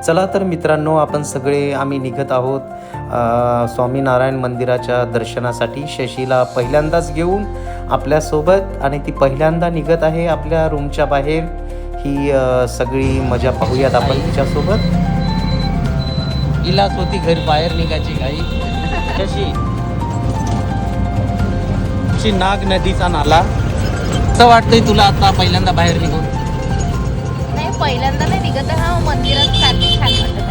चला तर मित्रांनो, आपण सगळे आम्ही निघत आहोत स्वामीनारायण मंदिराच्या दर्शनासाठी. शशीला पहिल्यांदाच घेऊन आपल्यासोबत, आणि ती पहिल्यांदा निघत आहे आपल्या रूमच्या बाहेर. ही सगळी मजा पाहूयात आपण तिच्यासोबत. इलाच होती घर बाहेर निघायची घाई. कशी नाग नदीचा नाला. असं वाटतंय तुला आता पहिल्यांदा बाहेर निघून? नाही, पहिल्यांदा नाही निघत. हा मंदिरात सारखी छान वाटत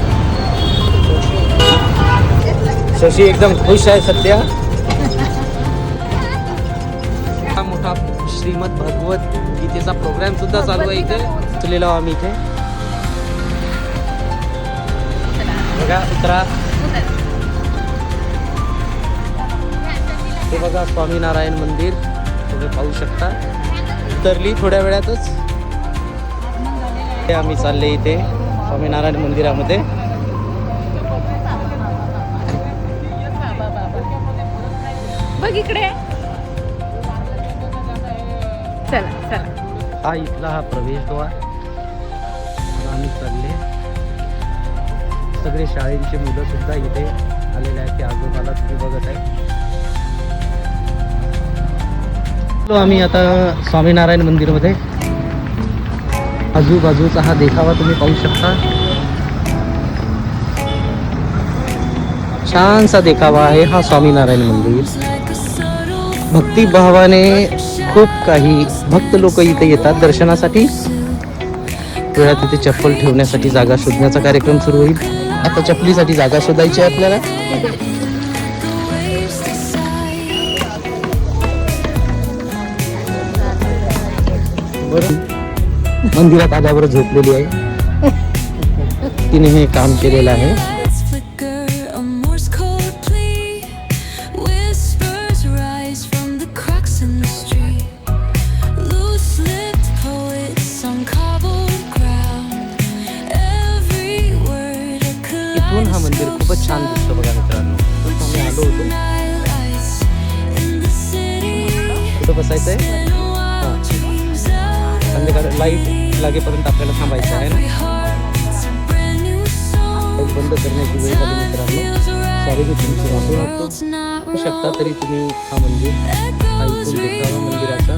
आहे. शशी एकदम खुश आहे सध्या. हा मोठा श्रीमद भगवत गीतेचा प्रोग्राम सुद्धा चालू आहे इथे. चलेलो आम्ही इथे. बघा उतरा. हे बघा स्वामीनारायण मंदिर तुम्ही पाहू शकता. उतरली थोड्या वेळातच. आम्ही चालले इथे स्वामीनारायण मंदिरामध्ये. बघ इकडे. चला चला. हा इथला हा प्रवेशद्वार. आम्ही चालले. सगळे शाळेंची मुलं सुद्धा इथे आलेले आहेत. ते आजोबाला तुम्ही बघत आहे. आम्ही आता स्वामीनारायण मंदिरमध्ये. आजूबाजूचा हा देखावा तुम्ही पाहू शकता. छानसा देखावा आहे हा स्वामीनारायण मंदिर. भक्तिभावाने खूप काही भक्त लोक इथे येतात दर्शनासाठी. वेळात तिथे चप्पल ठेवण्यासाठी जागा शोधण्याचा कार्यक्रम सुरू होईल. आता चपलीसाठी जागा शोधायची आहे आपल्याला. मंदिरात आल्यावर झोपलेली आहे. तिने हे काम केलेलं आहे. इथून हा मंदिर खूपच छान दिसतं बघा मित्रांनो. आम्ही आलो होतो. कुठं बसायचंय? संध्याकाळी लाईट लागेपर्यंत आपल्याला थांबायचं आहे ना. बंद करण्याची वेळ झाली मित्रांनो. सॉरी मी तुमची वाटू लागतो शकता. तरी तुम्ही हा मंदिर ऐकून घेता मंदिराचा.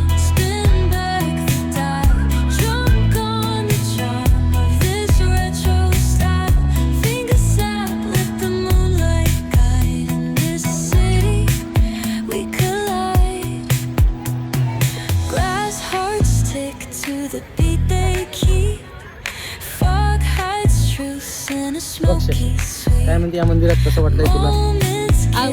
काय म्हणते या मंदिरात कसं वाटलंय तुला? काय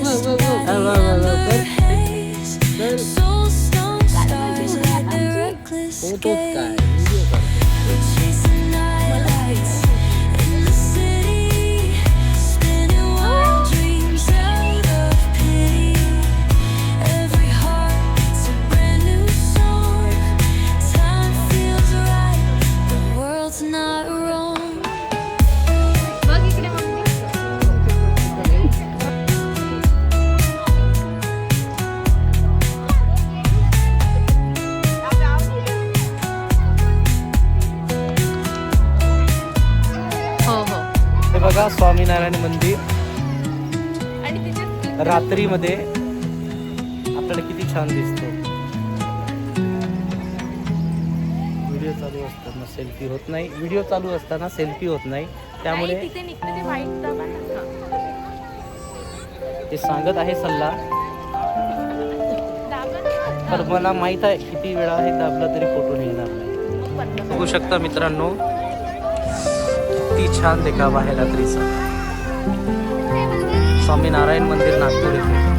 बघा स्वामीनारायण मंदिर रात्रीमध्ये आपल्याला किती छान दिसतो. व्हिडिओ चालू असताना सेल्फी होत नाही. व्हिडिओ चालू असताना सेल्फी होत नाही. त्यामुळे ते सांगत आहे सल्ला. तर मला माहित आहे किती वेळा आहे दाबला तरी फोटो निघणार नाही. बघू शकता मित्रांनो, किती छान देखावा आहे रात्रीचा. स्वामीनारायण मंदिर नागपूर येथे.